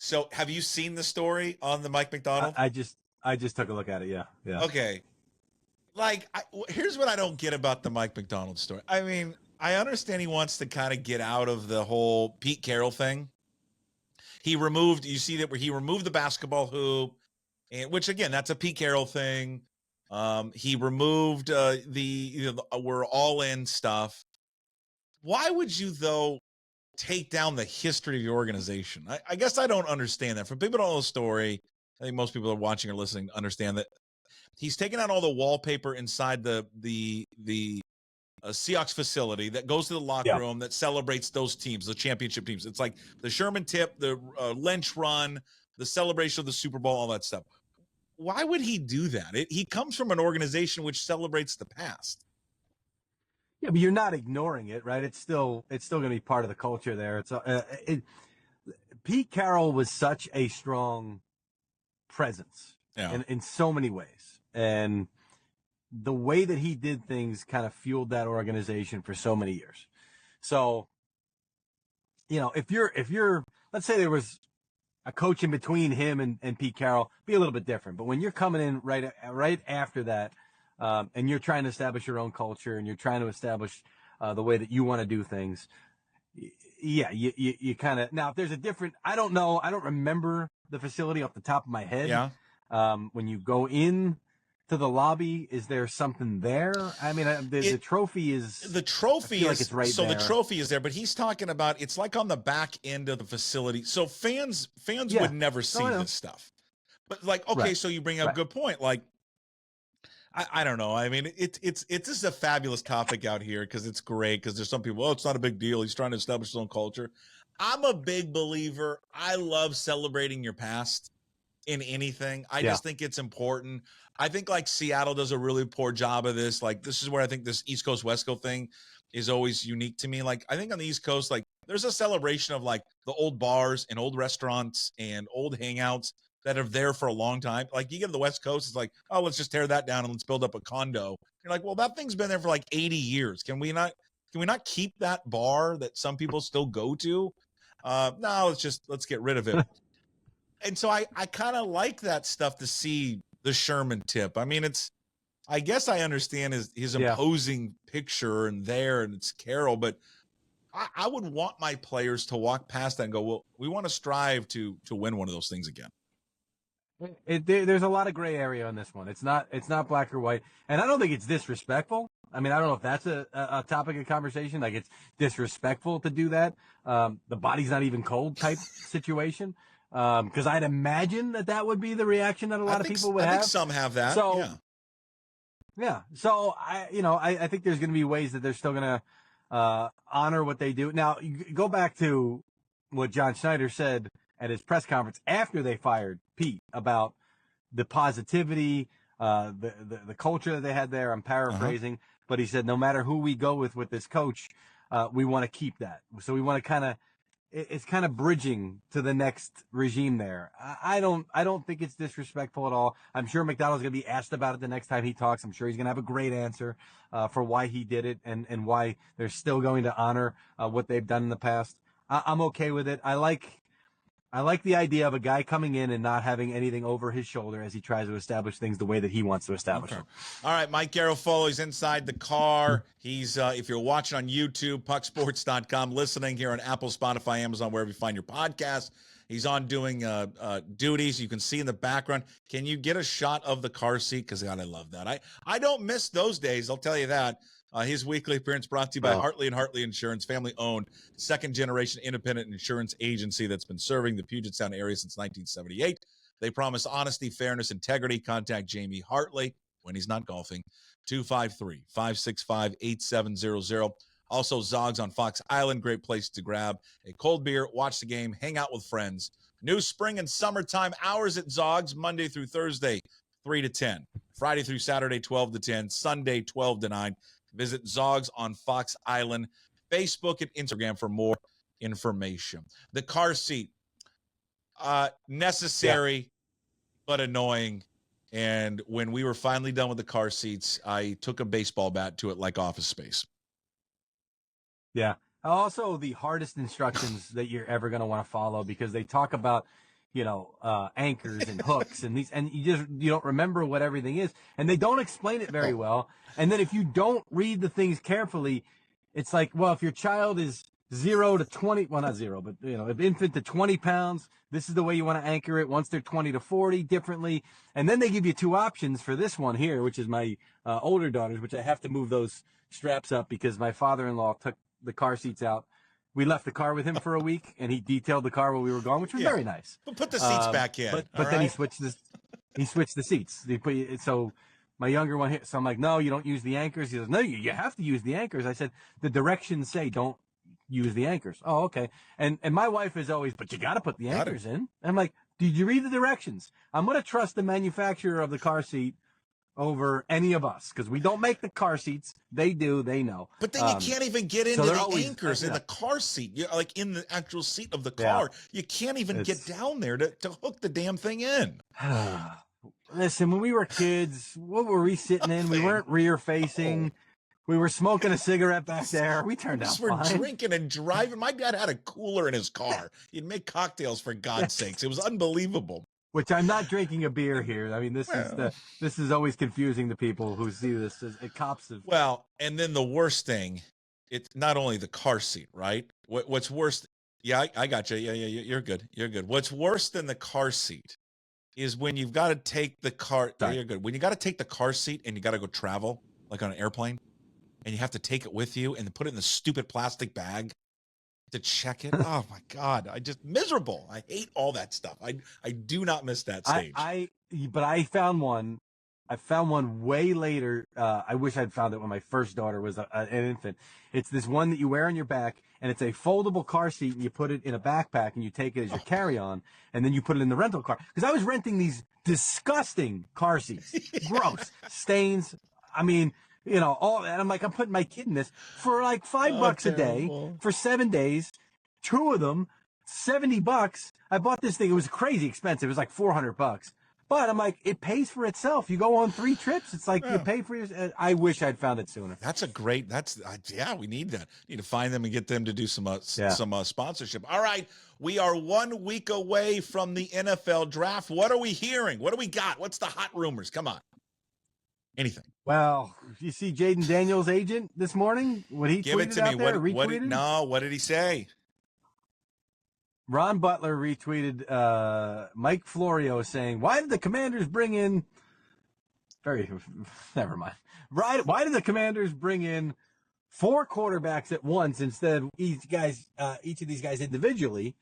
So have you seen the story on the Mike I, McDonald? I just I just took a look at it. Yeah, yeah. Okay. Like, here's what I don't get about the Mike McDonald story. I mean, I understand he wants to kind of get out of the whole Pete Carroll thing. You see that where he removed the basketball hoop, and which again, that's a Pete Carroll thing. He removed we're all in stuff. Why would you though take down the history of your organization? I guess I don't understand that. For people who don't know the story, I think most people are watching or listening understand that he's taken out all the wallpaper inside the Seahawks facility that goes to the locker Yeah. room that celebrates those teams, the championship teams. It's like the Sherman Tip, the Lynch Run, the celebration of the Super Bowl, all that stuff. Why would he do that? He comes from an organization which celebrates the past. Yeah, but you're not ignoring it, right? It's still going to be part of the culture there. Pete Carroll was such a strong presence Yeah. in so many ways, and the way that he did things kind of fueled that organization for so many years. So, if you're let's say there was a coach in between him and Pete Carroll, be a little bit different. But when you're coming in right after that, and you're trying to establish your own culture and you're trying to establish the way that you want to do things, yeah, you kind of now. If there's a different, I don't know, I don't remember the facility off the top of my head. Yeah. When you go in to the lobby, is there something there? I mean, the trophy is the trophy. I feel like it's right there. The trophy is there, but he's talking about it's like on the back end of the facility. So fans would never see this stuff. But like, okay, so you bring up a good point. Like, I don't know. I mean, this is a fabulous topic out here because it's great. Because there's some people, it's not a big deal. He's trying to establish his own culture. I'm a big believer. I love celebrating your past in anything. I just think it's important. I think like Seattle does a really poor job of this. Like, this is where I think this East Coast West Coast thing is always unique to me. Like, I think on the East Coast, like there's a celebration of like the old bars and old restaurants and old hangouts that are there for a long time. Like, you get to the West Coast, it's like, oh, let's just tear that down and let's build up a condo. You're like, well, that thing's been there for like 80 years. Can we not keep that bar that some people still go to? No, let's get rid of it. And so I kind of like that stuff to see the Sherman Tip. I mean, I guess I understand his imposing picture and it's Carroll, but I would want my players to walk past that and go, well, we want to strive to win one of those things again. There's a lot of gray area on this one. It's not black or white, and I don't think it's disrespectful. I mean, I don't know if that's a topic of conversation. Like, it's disrespectful to do that. The body's not even cold type situation. Because I'd imagine that would be the reaction that a lot of people would have. I think some have that. So, yeah. So I think there's going to be ways that they're still going to honor what they do. Now, you go back to what John Schneider said at his press conference after they fired Pete about the positivity, the culture that they had there. I'm paraphrasing, but he said, no matter who we go with this coach, we want to keep that. So we want to it's kind of bridging to the next regime there. I don't think it's disrespectful at all. I'm sure McDonald's going to be asked about it the next time he talks. I'm sure he's going to have a great answer for why he did it and why they're still going to honor what they've done in the past. I'm okay with it. I like the idea of a guy coming in and not having anything over his shoulder as he tries to establish things the way that he wants to establish them. All right, Mike Garafolo, he's inside the car. He's, if you're watching on YouTube, pucksports.com, listening here on Apple, Spotify, Amazon, wherever you find your podcast. He's on doing duties. You can see in the background. Can you get a shot of the car seat? Because, God, I love that. I don't miss those days, I'll tell you that. His weekly appearance brought to you by Hartley and Hartley Insurance, family-owned, second-generation independent insurance agency that's been serving the Puget Sound area since 1978. They promise honesty, fairness, integrity. Contact Jamie Hartley when he's not golfing, 253-565-8700. Also, Zogs on Fox Island, great place to grab a cold beer, watch the game, hang out with friends. New spring and summertime hours at Zogs, Monday through Thursday, 3 to 10. Friday through Saturday, 12 to 10. Sunday, 12 to 9. Visit Zogs on Fox Island, Facebook and Instagram for more information. The car seat, necessary but annoying. And when we were finally done with the car seats, I took a baseball bat to it like Office Space. Yeah. Also, the hardest instructions that you're ever going to want to follow, because they talk about anchors and hooks and you don't remember what everything is, and they don't explain it very well. And then if you don't read the things carefully, it's like, well, if your child is 0 to 20, well, not 0, but if infant to 20 pounds, this is the way you want to anchor it. Once they're 20 to 40, differently. And then they give you 2 options for this one here, which is my older daughter's, which I have to move those straps up because my father-in-law took the car seats out. We left the car with him for a week, and he detailed the car while we were gone, which was very nice. But put the seats back in. But then he switched the seats. So my younger one here, so I'm like, no, you don't use the anchors. He goes, no, you have to use the anchors. I said, the directions say don't use the anchors. Oh, okay. And my wife is always, but you got to put the anchors in. And I'm like, did you read the directions? I'm going to trust the manufacturer of the car seat over any of us because we don't make the car seats. They do. They know. But then you can't even get into the anchors in the car seat. Like in the actual seat of the car, you can't even get down there to hook the damn thing in. Listen, when we were kids, what were we sitting in? We weren't rear facing. We were smoking a cigarette back there. We turned out fine. We were drinking and driving. My dad had a cooler in his car. He'd make cocktails, for God's sakes. It was unbelievable. Which I'm not drinking a beer here. I mean, this is always confusing to people who see this as cops of. Well, and then the worst thing, it's not only the car seat, right? What's worse? Yeah, I got you. Yeah, you're good. You're good. What's worse than the car seat is when you've got to take the car. You're good. When you got to take the car seat and you got to go travel, like on an airplane, and you have to take it with you and put it in the stupid plastic bag to check it. Oh my God. Miserable. I hate all that stuff. I do not miss that stage. But I found one way later. I wish I'd found it when my first daughter was an infant. It's this one that you wear on your back, and it's a foldable car seat, and you put it in a backpack, and you take it as your carry-on, and then you put it in the rental car. Because I was renting these disgusting car seats. Gross. Stains. I mean, and I'm like, I'm putting my kid in this for like $5 a day for 7 days, 2 of them, $70. I bought this thing. It was crazy expensive. It was like $400. But I'm like, it pays for itself. You go on 3 trips. It's like you pay for your. I wish I'd found it sooner. We need that. Need to find them and get them to do some sponsorship. All right. We are 1 week away from the NFL draft. What are we hearing? What do we got? What's the hot rumors? Come on. Anything. Well, you see Jaden Daniels' agent this morning? What he Give tweeted it to me. Retweeted? What did he say? Ron Butler retweeted Mike Florio saying, "Why did the Commanders bring in?" Never mind. Right? Why did the Commanders bring in 4 quarterbacks at once instead of each of these guys individually?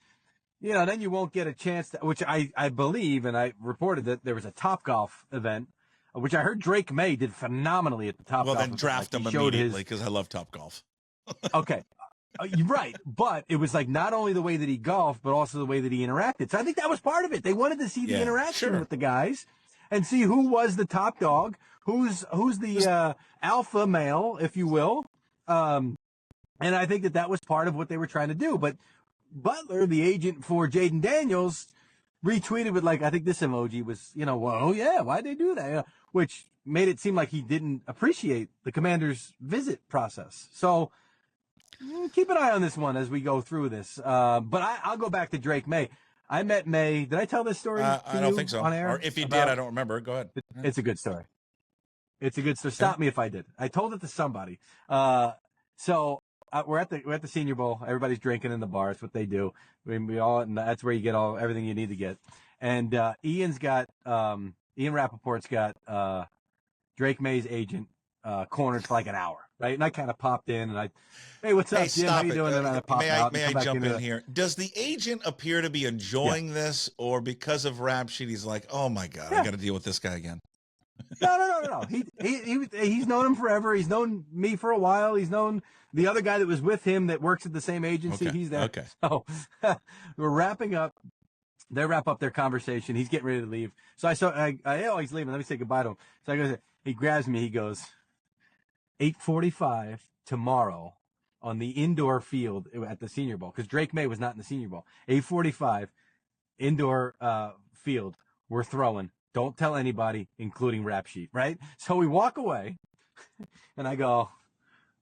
Then you won't get a chance to. Which I believe, and I reported that there was a Topgolf event. Which I heard Drake May did phenomenally at the Topgolf. Well, then draft him immediately because I love Topgolf. Okay. You're right. But it was like not only the way that he golfed, but also the way that he interacted. So I think that was part of it. They wanted to see the interaction with the guys and see who was the top dog, who's the alpha male, if you will. And I think that was part of what they were trying to do. But Butler, the agent for Jaden Daniels, retweeted with I think this emoji was, why'd they do that? Which made it seem like he didn't appreciate the Commander's visit process. So keep an eye on this one as we go through this. But I'll go back to Drake May. I met May. Did I tell this story? I don't think so. On air? Or if you did, I don't remember. Go ahead. It's a good story. It's a good story. Stop me if I did. I told it to somebody. So we're at the Senior Bowl. Everybody's drinking in the bar. It's what they do. And that's where you get everything you need to get. And Ian Rappaport's got Drake May's agent cornered for like an hour, right? And I kind of popped in and hey, what's up, Jim? How you doing? And may I jump in here? Does the agent appear to be enjoying this, or because of Rap Sheet, he's like, oh my God, I got to deal with this guy again? No. He's known him forever. He's known me for a while. He's known the other guy that was with him that works at the same agency. Okay. He's there. Okay. So we're wrapping up. They wrap up their conversation. He's getting ready to leave. So he's leaving. Let me say goodbye to him. So I go, he grabs me. He goes, 8:45 tomorrow on the indoor field at the Senior Bowl, because Drake May was not in the Senior Bowl. 8:45 indoor field. We're throwing. Don't tell anybody, including Rap Sheet, right? So we walk away, and I go,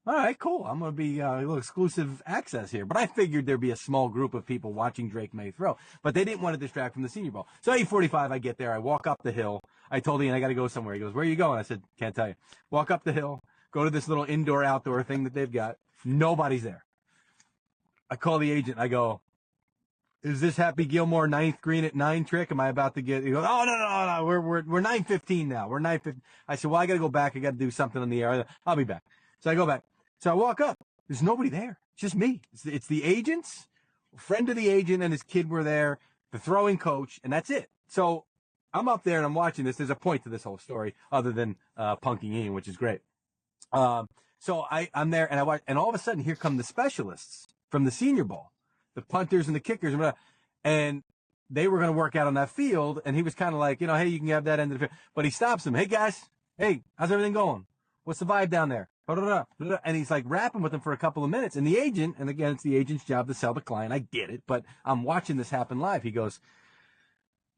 All right, cool. I'm going to be a little exclusive access here. But I figured there'd be a small group of people watching Drake May throw. But they didn't want to distract from the Senior Bowl. So 8:45, I get there. I walk up the hill. I told Ian I got to go somewhere. He goes, where are you going? I said, can't tell you. Walk up the hill, go to this little indoor-outdoor thing that they've got. Nobody's there. I call the agent. I go, is this Happy Gilmore 9th green at 9 trick? Am I about to get? He goes, oh no. We're 9:15 now. We're 9:15. I said, well, I got to go back. I got to do something on the air. I'll be back. So I go back. So I walk up. There's nobody there. It's just me. It's the agents, a friend of the agent and his kid were there, the throwing coach, and that's it. So I'm up there and I'm watching this. There's a point to this whole story other than punking Ian, which is great. So I'm there and I watch, and all of a sudden here come the specialists from the Senior Bowl, the punters and the kickers, and they were going to work out on that field. And he was kind of like, hey, you can have that end of the field, but he stops them. Hey guys, hey, how's everything going? What's the vibe down there? And he's like rapping with them for a couple of minutes. And the agent, and again, it's the agent's job to sell the client. I get it, but I'm watching this happen live. He goes,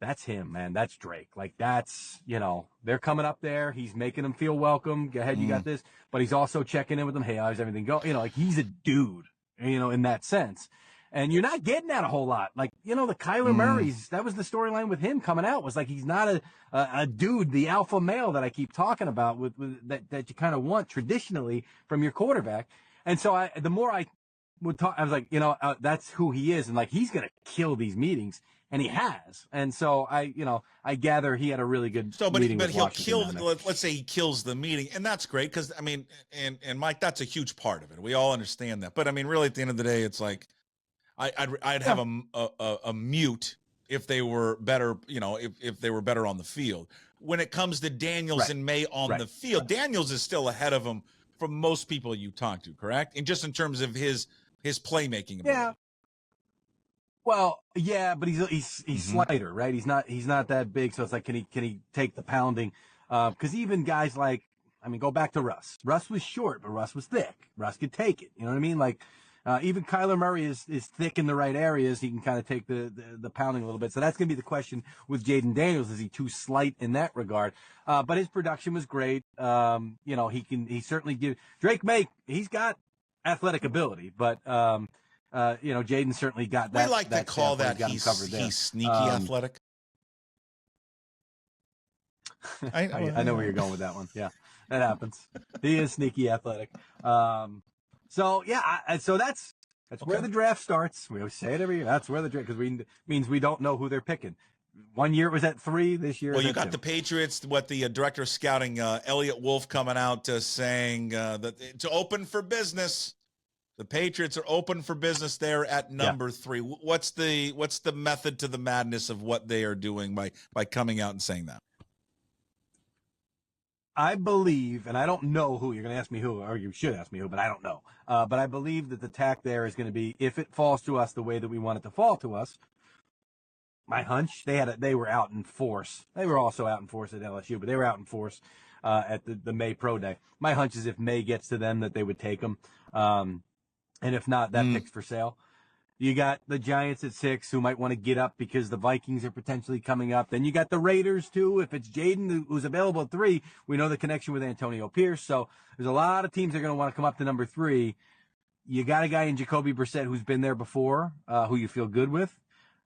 that's him, man. That's Drake. Like that's, they're coming up there. He's making them feel welcome. Go ahead. You got this. But he's also checking in with them. Hey, how's everything going? Like he's a dude, in that sense. And you're not getting that a whole lot. Like, the Kyler Murray's, that was the storyline with him coming out, was like he's not a dude, the alpha male that I keep talking about with that you kind of want traditionally from your quarterback. And so the more I would talk, I was like, that's who he is. And like, he's going to kill these meetings. And he has. And so I gather he had a really good meeting with he'll kill, let's say he kills the meeting. And that's great. Cause I mean, and Mike, that's a huge part of it. We all understand that. But I mean, really at the end of the day, it's like, I'd have a mute if they were better, if they were better on the field. When it comes to Daniels and May on the field, Daniels is still ahead of him from most people you talk to, correct? And just in terms of his playmaking ability. Yeah. Well, yeah, but he's slighter, right? He's not that big, so it's like, can he take the pounding? Because even guys like, go back to Russ. Russ was short, but Russ was thick. Russ could take it. You know what I mean? Like. Even Kyler Murray is thick in the right areas. He can kind of take the pounding a little bit. So that's going to be the question with Jaden Daniels. Is he too slight in that regard? But his production was great. He certainly give Drake May. He's got athletic ability, but Jaden certainly got that. We like to call that he's sneaky athletic. I know where you're going with that one. Yeah, that happens. He is sneaky athletic. So yeah, so that's where the draft starts. We always say it every year. That's where the draft, because means we don't know who they're picking. One year it was at 3. This year, well, you got 2. The Patriots. What the director of scouting, Elliot Wolf, coming out saying that to open for business. The Patriots are open for business there at number 3. What's the method to the madness of what they are doing by coming out and saying that? I believe, and I don't know who, you're going to ask me who, or you should ask me who, but I don't know. But I believe that the tack there is going to be, if it falls to us the way that we want it to fall to us, my hunch, they were out in force. They were also out in force at LSU, but they were out in force at the May Pro Day. My hunch is if May gets to them, that they would take them. And if not, that pick's for sale. You got the Giants at 6 who might want to get up because the Vikings are potentially coming up. Then you got the Raiders too. If it's Jaden who's available at 3, we know the connection with Antonio Pierce. So there's a lot of teams that are going to want to come up to number 3. You got a guy in Jacoby Brissett who's been there before, who you feel good with,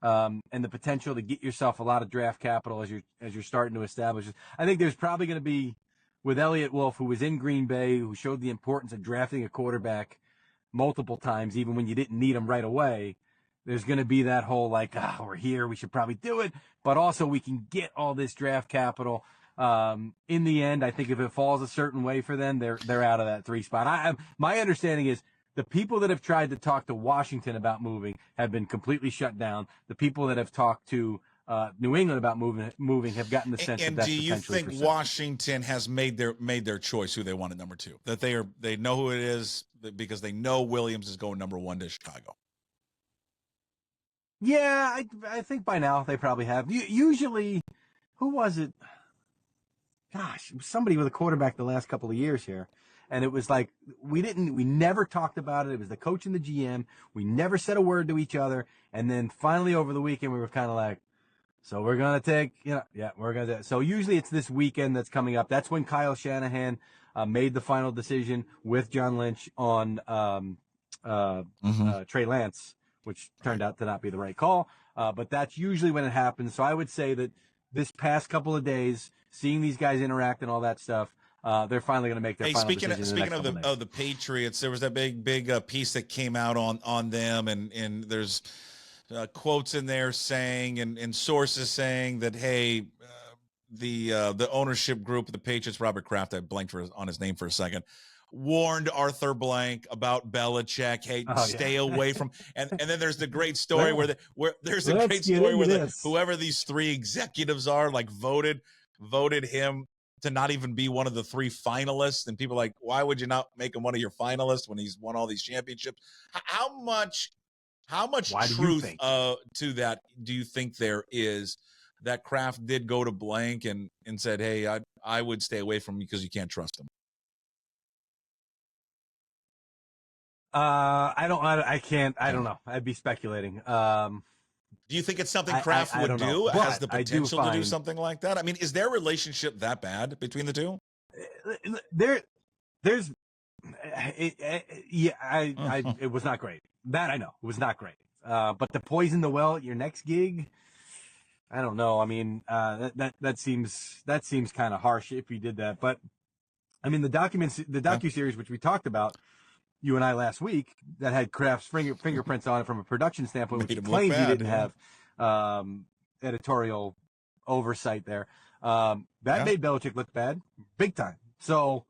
and the potential to get yourself a lot of draft capital as you're starting to establish. I think there's probably going to be, with Elliot Wolf, who was in Green Bay, who showed the importance of drafting a quarterback multiple times, even when you didn't need them right away. There's going to be that whole we're here, we should probably do it, but also we can get all this draft capital. In the end, I think if it falls a certain way for them, they're out of that 3 spot. My understanding is the people that have tried to talk to Washington about moving have been completely shut down. The people that have talked to New England about moving have gotten the sense that that's potentially. And do you think Washington has made their choice who they want at number 2? That they know who it is because they know Williams is going number 1 to Chicago. Yeah, I think by now they probably have. Usually, who was it? Gosh, it was somebody with a quarterback the last couple of years here. And it was like, we never talked about it. It was the coach and the GM. We never said a word to each other. And then finally over the weekend, we were kind of like, so we're going to take, we're going to. So usually it's this weekend that's coming up. That's when Kyle Shanahan made the final decision with John Lynch on Trey Lance, which turned out to not be the right call. But that's usually when it happens. So I would say that this past couple of days, seeing these guys interact and all that stuff, they're finally going to make their final decision. Speaking of the Patriots, there was that big piece that came out on them, and there's quotes in there saying and sources saying that, hey, the ownership group of the Patriots, Robert Kraft, I blanked on his name for a second, warned Arthur Blank about Belichick. Hey, stay away from. And then there's the great story where whoever these three executives are, like voted him to not even be one of the three finalists. And people are like, why would you not make him one of your finalists when he's won all these championships? How much truth to that do you think there is, that Kraft did go to Blank and said, hey, I would stay away from him because you can't trust him? I don't know. I'd be speculating. Do you think it's something Kraft would do? Has the potential to do something like that? I mean, is their relationship that bad between the two? It was not great. That I know. It was not great. But to poison the well at your next gig, I don't know. I mean, that seems kind of harsh if you did that. But I mean, the docuseries, which we talked about, you and I last week, that had Kraft's fingerprints on it from a production standpoint, which claimed he didn't have editorial oversight there. That made Belichick look bad, big time. So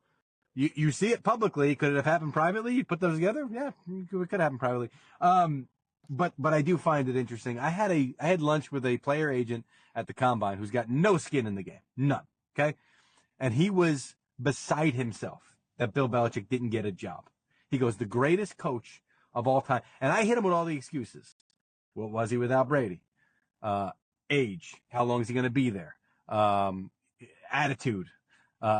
you see it publicly. Could it have happened privately? You put those together? Yeah, it could happen privately. But I do find it interesting. I had lunch with a player agent at the Combine who's got no skin in the game, none. Okay, and he was beside himself that Bill Belichick didn't get a job. He goes, the greatest coach of all time. And I hit him with all the excuses. What was he without Brady? Age. How long is he going to be there? Attitude.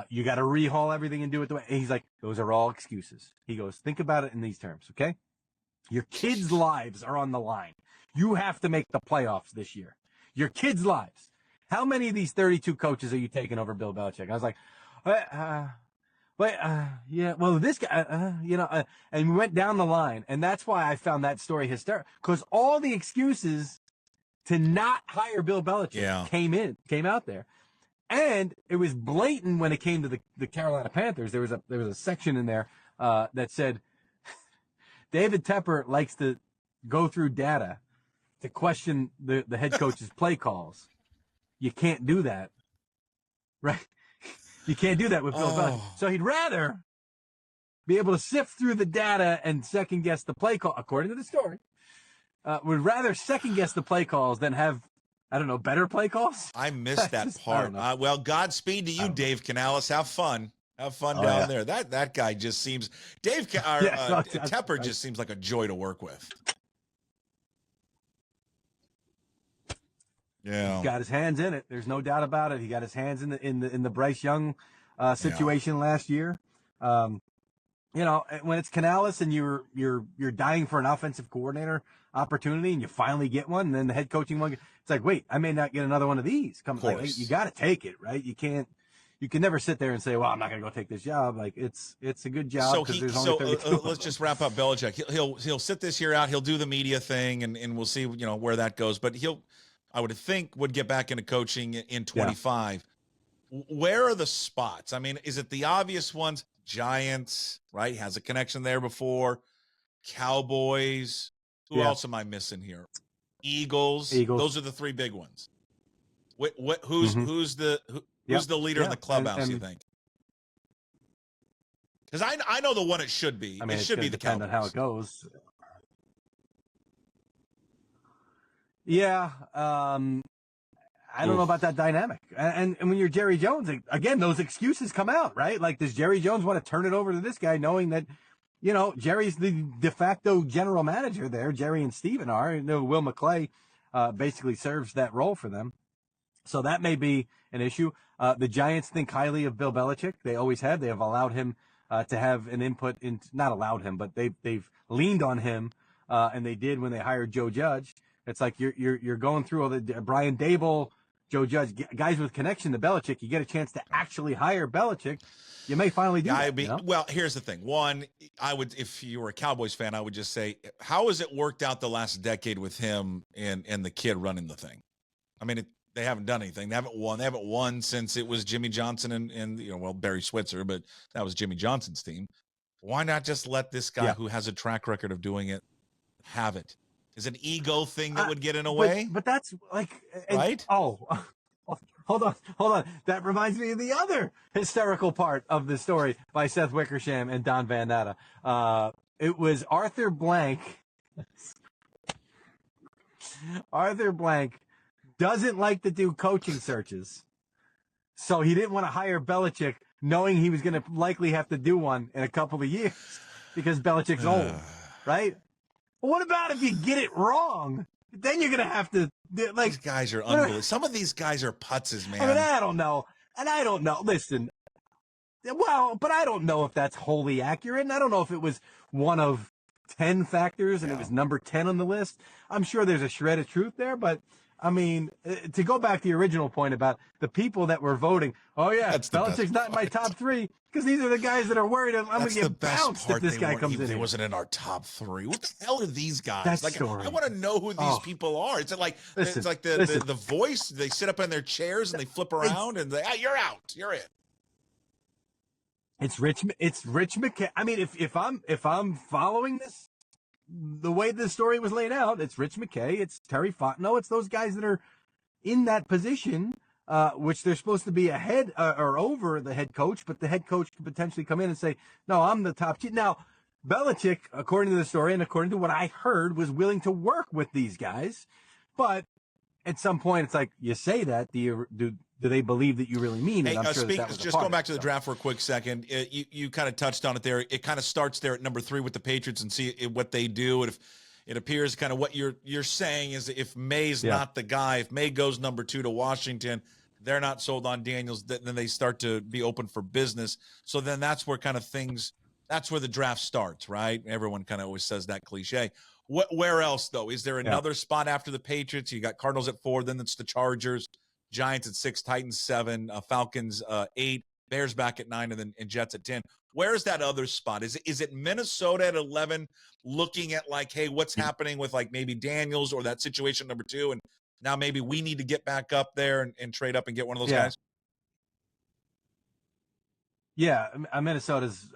You got to rehaul everything and do it the way. And he's like, those are all excuses. He goes, think about it in these terms, okay? Your kids' lives are on the line. You have to make the playoffs this year. Your kids' lives. How many of these 32 coaches are you taking over Bill Belichick? I was like, yeah, well, this guy, and we went down the line, and that's why I found that story hysterical, because all the excuses to not hire Bill Belichick came out there, and it was blatant when it came to the Carolina Panthers. There was a section in there that said David Tepper likes to go through data to question the head coach's play calls. You can't do that, right? You can't do that with Bill Belichick. So he'd rather be able to sift through the data and second guess the play call, according to the story. Would rather second guess the play calls than have, I don't know, better play calls. I missed that part. Well, Godspeed to you, Dave Canales. Have fun. Have fun down there. That guy just seems, Tepper just seems like a joy to work with. Yeah, he's got his hands in it. There's no doubt about it. He got his hands in the Bryce Young situation last year. When it's Canales and you're dying for an offensive coordinator opportunity and you finally get one, and then the head coaching one, it's like, wait, I may not get another one of these. You got to take it, right? You can never sit there and say, well, I'm not going to go take this job. Like it's a good job because there's only 32. Let's just wrap up Belichick. He'll sit this year out. He'll do the media thing, and we'll see where that goes. But I would think would get back into coaching in 25. Yeah. Where are the spots? I mean, is it the obvious ones? Giants, right? Has a connection there before. Cowboys. Who else am I missing here? Eagles. Those are the three big ones. Who's the leader in the clubhouse? You think? Because I know the one it should be. I mean, it should be the Cowboys. On how it goes. Yeah, I don't know about that dynamic. And when you're Jerry Jones, again, those excuses come out, right? Like, does Jerry Jones want to turn it over to this guy knowing that, Jerry's the de facto general manager there. Jerry and Steven are. Will McClay basically serves that role for them. So that may be an issue. The Giants think highly of Bill Belichick. They always have. They have allowed him to have an input in, not allowed him, but they've leaned on him, and they did when they hired Joe Judge. It's like you're going through all the Brian Dable Joe Judge, guys with connection to Belichick, you get a chance to actually hire Belichick, you may finally do that. Well, here's the thing. One, I would, if you were a Cowboys fan, I would just say, how has it worked out the last decade with him and the kid running the thing? I mean, they haven't done anything. They haven't won. They haven't won since it was Jimmy Johnson and Barry Switzer, but that was Jimmy Johnson's team. Why not just let this guy who has a track record of doing it have it? Is an ego thing that would get in a way? But that's like, right? Oh, hold on. That reminds me of the other hysterical part of the story by Seth Wickersham and Don Van Natta. It was Arthur Blank. Arthur Blank doesn't like to do coaching searches. So he didn't want to hire Belichick, knowing he was going to likely have to do one in a couple of years because Belichick's old, right? Well, what about if you get it wrong? Then you're going to have to, like... These guys are unbelievable. Some of these guys are putzes, man. I mean, I don't know. And I don't know. Listen, well, but I don't know if that's wholly accurate. And I don't know if it was one of 10 factors and it was number 10 on the list. I'm sure there's a shred of truth there, but... I mean, to go back to the original point about the people that were voting, Belichick's not in my top 3 because these are the guys that are worried I'm going to get bounced if this guy comes in. They wasn't in our top 3. What the hell are these guys? That story. I want to know who these people are. It's like the voice. They sit up in their chairs and they flip around and you're out. You're in. It's Rich McKay. I mean, if I'm following this, the way the story was laid out, it's Rich McKay, it's Terry Fontenot, it's those guys that are in that position, which they're supposed to be ahead or over the head coach, but the head coach could potentially come in and say, no, I'm the top chief. Now, Belichick, according to the story and according to what I heard, was willing to work with these guys, but at some point, it's like, you say that, do they believe that you really mean it? Hey, I'm sure just going back to the draft for a quick second, you kind of touched on it there. It kind of starts there at number 3 with the Patriots and see what they do. And if it appears kind of what you're saying is if May's not the guy, if May goes number 2 to Washington, they're not sold on Daniels, then they start to be open for business. So then that's where kind of that's where the draft starts, right? Everyone kind of always says that cliche. Where else, though? Is there another spot after the Patriots? You got Cardinals at 4, then it's the Chargers, Giants at 6, Titans 7, Falcons 8, Bears back at 9, and Jets at 10. Where's that other spot? Is it Minnesota at 11 looking at like, hey, what's happening with like maybe Daniels or that situation number 2, and now maybe we need to get back up there and trade up and get one of those guys? Yeah, Minnesota's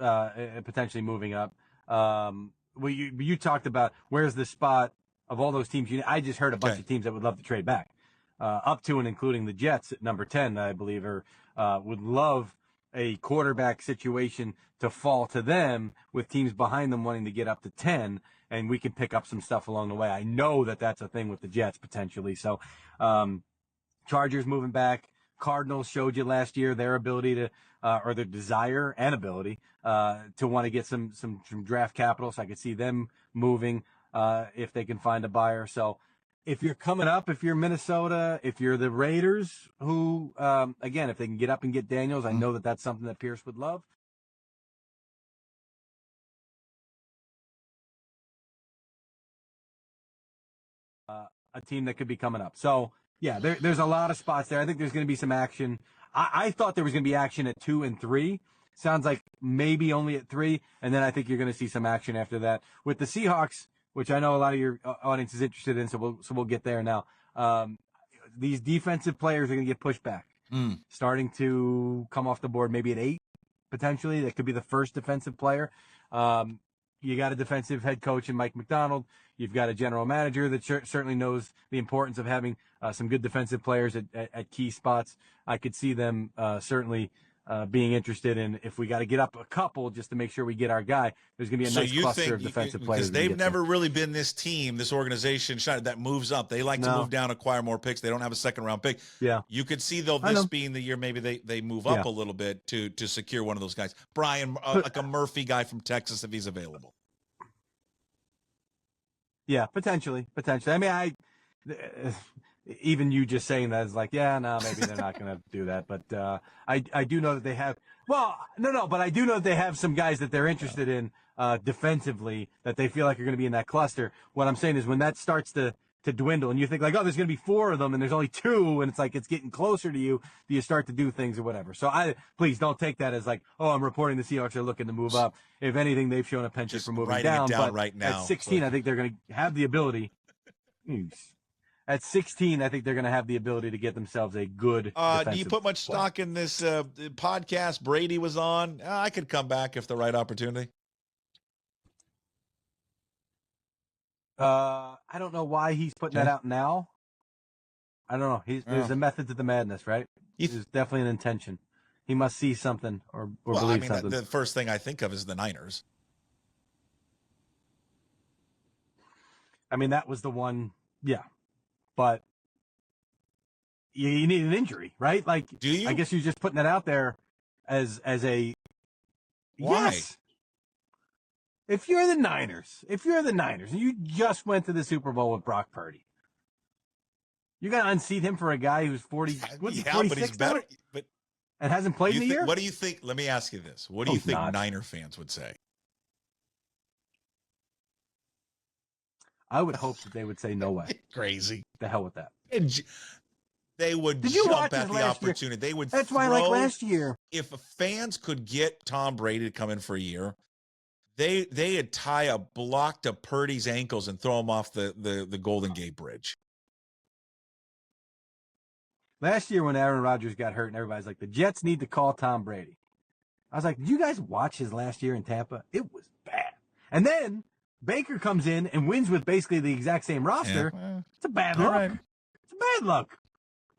potentially moving up. Well, you talked about where's the spot of all those teams. I just heard a bunch of teams that would love to trade back, up to and including the Jets at number 10, I believe, would love a quarterback situation to fall to them with teams behind them wanting to get up to 10, and we can pick up some stuff along the way. I know that that's a thing with the Jets potentially. So Chargers moving back. Cardinals showed you last year their ability to, or their desire and ability to want to get some draft capital. So I could see them moving if they can find a buyer. So if you're coming up, if you're Minnesota, if you're the Raiders, who, again, if they can get up and get Daniels, I know that that's something that Pierce would love. A team that could be coming up. So, yeah, there's a lot of spots there. I think there's going to be some action. I thought there was going to be action at 2 and 3. Sounds like maybe only at 3, and then I think you're going to see some action after that. With the Seahawks, which I know a lot of your audience is interested in, so we'll get there now. These defensive players are going to get pushed back, starting to come off the board maybe at 8, potentially. That could be the first defensive player. You got a defensive head coach in Mike McDonald. You've got a general manager that certainly knows the importance of having some good defensive players at key spots. I could see them certainly being interested in, if we got to get up a couple just to make sure we get our guy, there's going to be a nice cluster of defensive players. Because they've never really been this team, this organization that moves up. They like to move down, acquire more picks. They don't have a second-round pick. Yeah, you could see, though, this being the year maybe they move up a little bit to secure one of those guys. Brian, like a Murphy guy from Texas, if he's available. Yeah, potentially. I mean, even you just saying that is like, maybe they're not going to do that. But I do know that they have. Well, no, but I do know that they have some guys that they're interested in defensively that they feel like are going to be in that cluster. What I'm saying is when that starts to to dwindle, and you think like, oh, there's going to be 4 of them, and there's only 2, and it's like it's getting closer to you. Do you start to do things or whatever? So please don't take that as like, oh, I'm reporting the Seahawks are looking to move up. If anything, they've shown a penchant for moving down. But right now. At 16, I think they're going to have the ability. At 16, I think they're going to have the ability to get themselves a good. Do you put much stock in this podcast Brady was on? I could come back if the right opportunity. I don't know why he's putting that out now. I don't know. There's a method to the madness, right? There's definitely an intention. He must see something or believe something. The first thing I think of is the Niners. I mean, that was the one, yeah. But you need an injury, right? Like, do you? I guess you're just putting it out there as a. Why? Yes. If you're the Niners, and you just went to the Super Bowl with Brock Purdy, you're going to unseat him for a guy who's 40. Yeah, but he's better. But and hasn't played in a year. What do you think? Let me ask you this: what do you think Niner fans would say? I would hope that they would say no way. Crazy. The hell with that. They would jump at the opportunity. They would. That's why, like last year, if fans could get Tom Brady to come in for a year, they'd tie a block to Purdy's ankles and throw him off the Golden Gate Bridge. Last year when Aaron Rodgers got hurt and everybody's like, the Jets need to call Tom Brady. I was like, did you guys watch his last year in Tampa? It was bad. And then Baker comes in and wins with basically the exact same roster. Yeah. It's a bad look. Right. It's a bad look.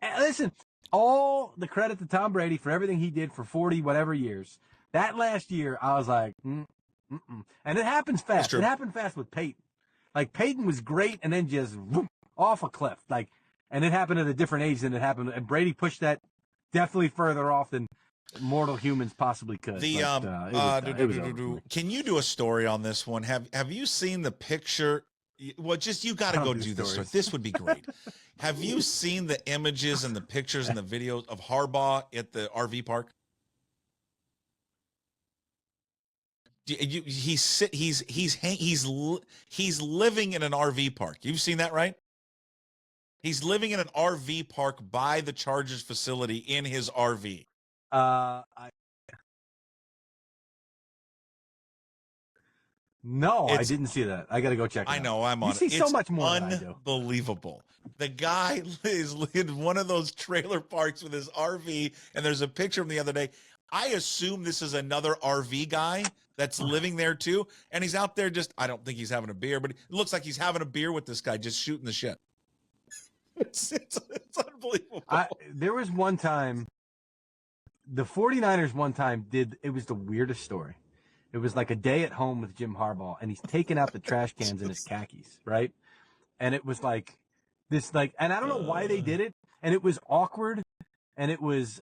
And listen, all the credit to Tom Brady for everything he did for 40 whatever years. That last year, I was like, and it happens fast. It happened fast with Peyton. Like Peyton was great and then just off a cliff. Like, and it happened at a different age than it happened. And Brady pushed that definitely further off than mortal humans possibly could. Can you do a story on this one? Have you seen the picture? Well, just you got to go do this. This would be great. Have you seen the images and the pictures and the videos of Harbaugh at the RV park? He's living in an RV park. You've seen that, right? He's living in an RV park by the Chargers facility in his RV. No, I didn't see that. I got to go check it out. I know, I'm on it. You see so much more than I do. Unbelievable. The guy is in one of those trailer parks with his RV, and there's a picture of him the other day. I assume this is another RV guy that's living there too, and he's out there just, I don't think he's having a beer, but it looks like he's having a beer with this guy, just shooting the shit. It's unbelievable. There was one time, the 49ers one time it was the weirdest story. It was like a day at home with Jim Harbaugh, and he's taking out the trash cans in his khakis, right? And it was like this, like, and I don't know why they did it, and it was awkward, and it was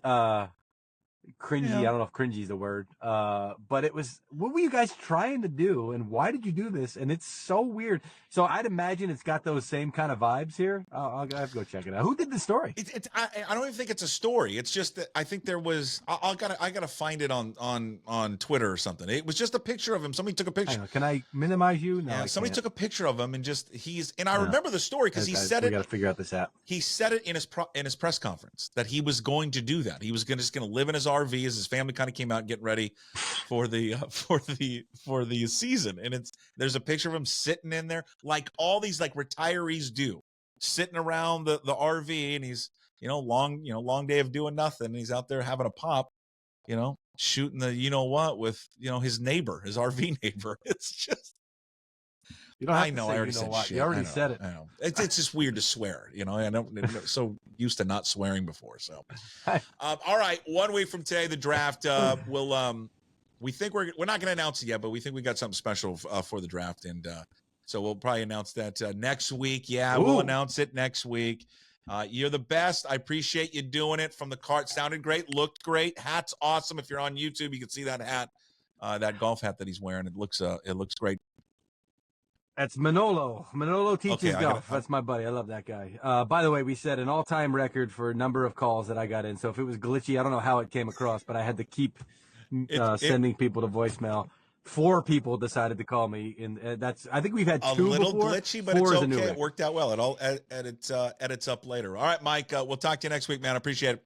cringy. Yeah. I don't know if cringy is the word, but it was, what were you guys trying to do, and why did you do this? And it's so weird. So I'd imagine it's got those same kind of vibes here. I'll have to go check it out. Who did the story? I don't even think it's a story. It's just that I think there was. I gotta find it on Twitter or something. It was just a picture of him. Somebody took a picture. Can I minimize you? No, yeah, somebody took a picture of him and just I remember the story because he said it. We got to figure out this app. He said it in his press conference that he was going to do that. He was just going to live in his RV as his family kind of came out getting ready for the season, and there's a picture of him sitting in there like all these like retirees do, sitting around the RV, and he's long day of doing nothing, and he's out there having a pop, shooting the with his neighbor, his RV neighbor. It's just, you don't have I know I already said shit. You already said it. I know. It's just weird to swear, I'm so used to not swearing before. So all right, 1 week from today, the draft we think we're not going to announce it yet, but we think we got something special for the draft, and so we'll probably announce that next week. Yeah, Ooh. We'll announce it next week. You're the best. I appreciate you doing it from the cart. Sounded great, looked great. Hat's awesome. If you're on YouTube, you can see that hat, that golf hat that he's wearing. It looks great. That's Manolo. Manolo teaches golf. That's my buddy. I love that guy. By the way, we set an all-time record for number of calls that I got in. So if it was glitchy, I don't know how it came across, but I had to keep sending people to voicemail. 4 people decided to call me, and I think we've had 2 a little before. glitchy, but it's okay. It worked out well. It all edits up later. All right, Mike. We'll talk to you next week, man. I appreciate it.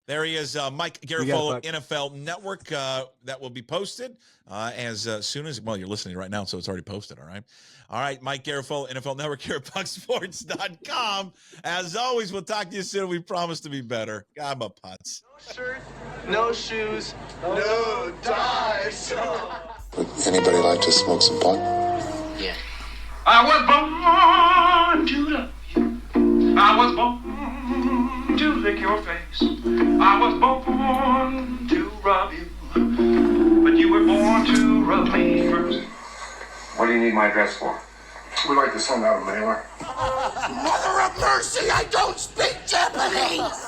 There he is, Mike Garafolo, NFL Network. That will be posted as soon as, well, you're listening right now, so it's already posted, all right? All right, Mike Garafolo, NFL Network here at PuckSports.com. As always, we'll talk to you soon. We promise to be better. I'm a putz. No shirt, no shoes, no ties. Would anybody like to smoke some pot? Yeah. I was born to love you. I was born to lick your face. I was born to rob you, but you were born to rub me first. What do you need my address for? We'd like to send out a mailer. Mother of mercy, I don't speak Japanese!